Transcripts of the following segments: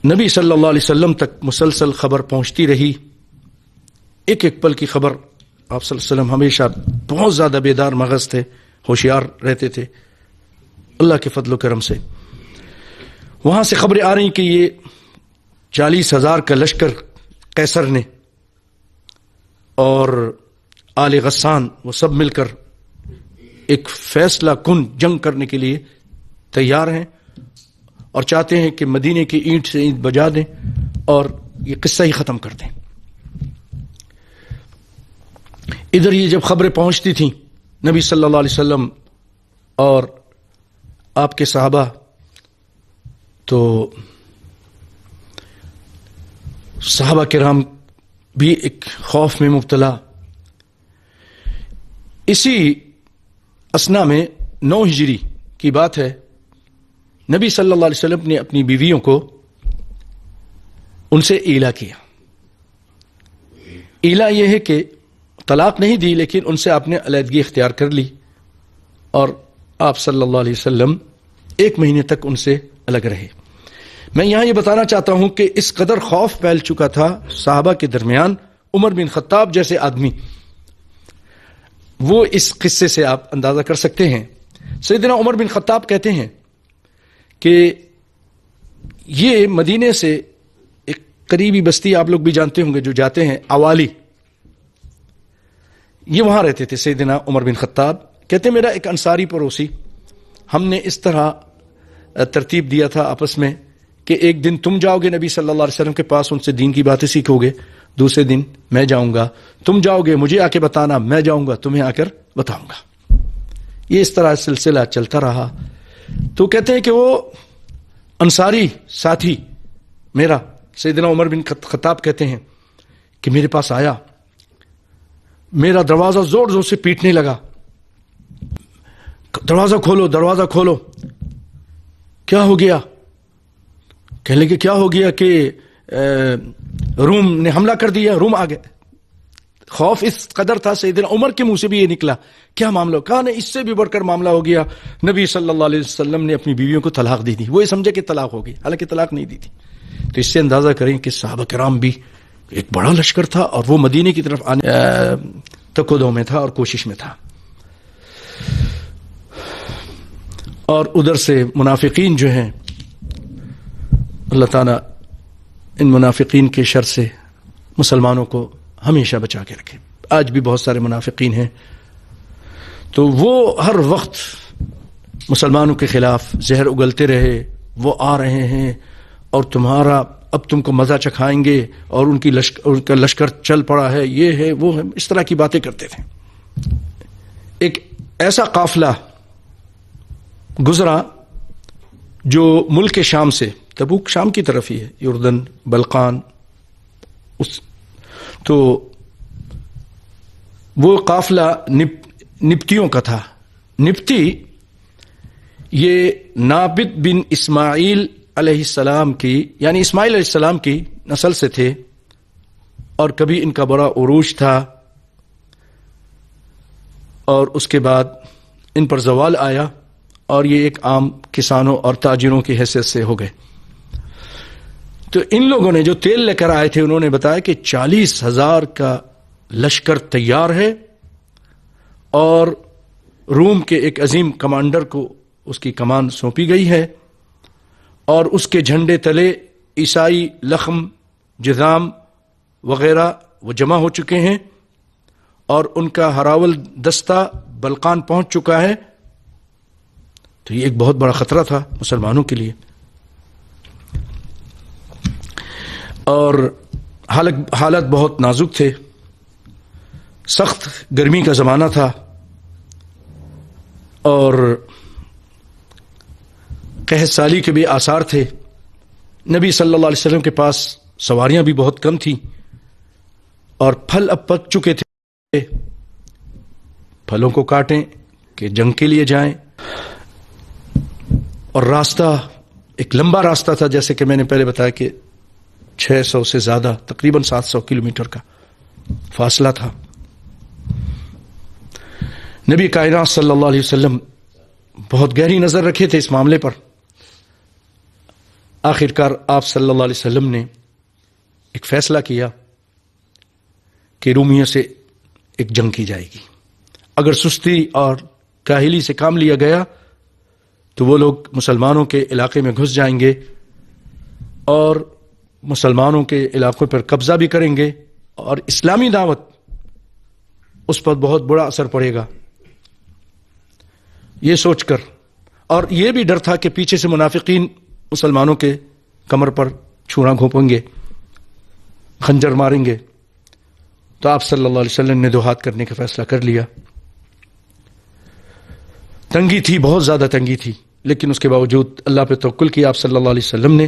نبی صلی اللہ علیہ وسلم تک مسلسل خبر پہنچتی رہی، ایک ایک پل کی خبر. آپ صلی اللہ علیہ وسلم ہمیشہ بہت زیادہ بیدار مغز تھے، ہوشیار رہتے تھے اللہ کے فضل و کرم سے. وہاں سے خبریں آ رہی کہ یہ 40,000 کا لشکر قیصر نے اور آل غسان وہ سب مل کر ایک فیصلہ کن جنگ کرنے کے لیے تیار ہیں اور چاہتے ہیں کہ مدینے کی اینٹ سے اینٹ بجا دیں اور یہ قصہ ہی ختم کر دیں. ادھر یہ جب خبریں پہنچتی تھیں نبی صلی اللہ علیہ وسلم اور آپ کے صحابہ تو صحابہ کرام بھی ایک خوف میں مبتلا. اسی اثنا میں 9 ہجری کی بات ہے، نبی صلی اللہ علیہ وسلم نے اپنی بیویوں کو ان سے ایلا کیا. ایلا یہ ہے کہ طلاق نہیں دی لیکن ان سے آپ نے علیحدگی اختیار کر لی اور آپ صلی اللہ علیہ وسلم 1 مہینے تک ان سے الگ رہے. میں یہاں یہ بتانا چاہتا ہوں کہ اس قدر خوف پھیل چکا تھا صحابہ کے درمیان. عمر بن خطاب جیسے آدمی، وہ اس قصے سے آپ اندازہ کر سکتے ہیں. سیدنا عمر بن خطاب کہتے ہیں کہ یہ مدینے سے ایک قریبی بستی آپ لوگ بھی جانتے ہوں گے جو جاتے ہیں، اوالی، یہ وہاں رہتے تھے سیدنا عمر بن خطاب. کہتے ہیں میرا ایک انصاری پڑوسی، ہم نے اس طرح ترتیب دیا تھا آپس میں کہ ایک دن تم جاؤ گے نبی صلی اللہ علیہ وسلم کے پاس، ان سے دین کی باتیں سیکھو گے، دوسرے دن میں جاؤں گا، تم جاؤ گے مجھے آ کے بتانا، میں جاؤں گا تمہیں آ کر بتاؤں گا. یہ اس طرح سلسلہ چلتا رہا. تو کہتے ہیں کہ وہ انصاری ساتھی میرا سیدنا عمر بن خطاب کہتے ہیں کہ میرے پاس آیا، میرا دروازہ زور زور سے پیٹنے لگا، دروازہ کھولو دروازہ کھولو. کیا ہو گیا؟ کہنے لگے کیا ہو گیا کہ روم نے حملہ کر دیا، روم آ گئے. خوف اس قدر تھا سیدنا عمر کے منہ سے بھی یہ نکلا، کیا معاملہ؟ کہا نہیں، اس سے بھی بڑھ کر معاملہ ہو گیا، نبی صلی اللہ علیہ وسلم نے اپنی بیویوں کو طلاق دی تھی. وہ یہ سمجھے کہ طلاق ہو گئی، حالانکہ طلاق نہیں دی تھی. تو اس سے اندازہ کریں کہ صحابہ کرام بھی ایک بڑا لشکر تھا اور وہ مدینے کی طرف آنے تقدم میں تھا اور کوشش میں تھا. اور ادھر سے منافقین جو ہیں، اللہ تعالیٰ ان منافقین کے شر سے مسلمانوں کو ہمیشہ بچا کے رکھے. آج بھی بہت سارے منافقین ہیں تو وہ ہر وقت مسلمانوں کے خلاف زہر اگلتے رہے. وہ آ رہے ہیں اور تمہارا اب تم کو مزہ چکھائیں گے اور ان کا لشکر چل پڑا ہے، یہ ہے وہ ہے، اس طرح کی باتیں کرتے تھے. ایک ایسا قافلہ گزرا جو ملک شام سے، تبوک شام کی طرف ہی ہے، یردن بلقان، تو وہ قافلہ نبتیوں کا تھا. نبتی یہ نابت بن اسماعیل علیہ السلام کی، یعنی اسماعیل علیہ السلام کی نسل سے تھے اور کبھی ان کا بڑا عروج تھا اور اس کے بعد ان پر زوال آیا اور یہ ایک عام کسانوں اور تاجروں کی حیثیت سے ہو گئے. تو ان لوگوں نے جو تیل لے کر آئے تھے انہوں نے بتایا کہ 40,000 کا لشکر تیار ہے اور روم کے ایک عظیم کمانڈر کو اس کی کمان سونپی گئی ہے اور اس کے جھنڈے تلے عیسائی لخم جذام وغیرہ وہ جمع ہو چکے ہیں اور ان کا ہراول دستہ بلقان پہنچ چکا ہے. تو یہ ایک بہت بڑا خطرہ تھا مسلمانوں کے لیے اور حالت بہت نازک تھے. سخت گرمی کا زمانہ تھا اور قحط سالی کے بھی آثار تھے. نبی صلی اللہ علیہ وسلم کے پاس سواریاں بھی بہت کم تھیں اور پھل اب پک چکے تھے. پھلوں کو کاٹیں کہ جنگ کے لیے جائیں اور راستہ ایک لمبا راستہ تھا، جیسے کہ میں نے پہلے بتایا کہ 600 سے زیادہ، تقریباً 700 کلومیٹر کا فاصلہ تھا. نبی کائنات صلی اللہ علیہ وسلم بہت گہری نظر رکھے تھے اس معاملے پر. آخر کار آپ صلی اللہ علیہ وسلم نے ایک فیصلہ کیا کہ رومیوں سے ایک جنگ کی جائے گی. اگر سستی اور کاہلی سے کام لیا گیا تو وہ لوگ مسلمانوں کے علاقے میں گھس جائیں گے اور مسلمانوں کے علاقوں پر قبضہ بھی کریں گے اور اسلامی دعوت اس پر بہت برا اثر پڑے گا. یہ سوچ کر، اور یہ بھی ڈر تھا کہ پیچھے سے منافقین مسلمانوں کے کمر پر چھرا گھونپیں گے، خنجر ماریں گے، تو آپ صلی اللہ علیہ وسلم نے 2 ہاتھ کرنے کا فیصلہ کر لیا. تنگی تھی، بہت زیادہ تنگی تھی، لیکن اس کے باوجود اللہ پہ توکل کیا آپ صلی اللہ علیہ وسلم نے،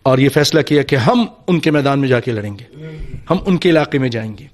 اور یہ فیصلہ کیا کہ ہم ان کے میدان میں جا کے لڑیں گے، ہم ان کے علاقے میں جائیں گے.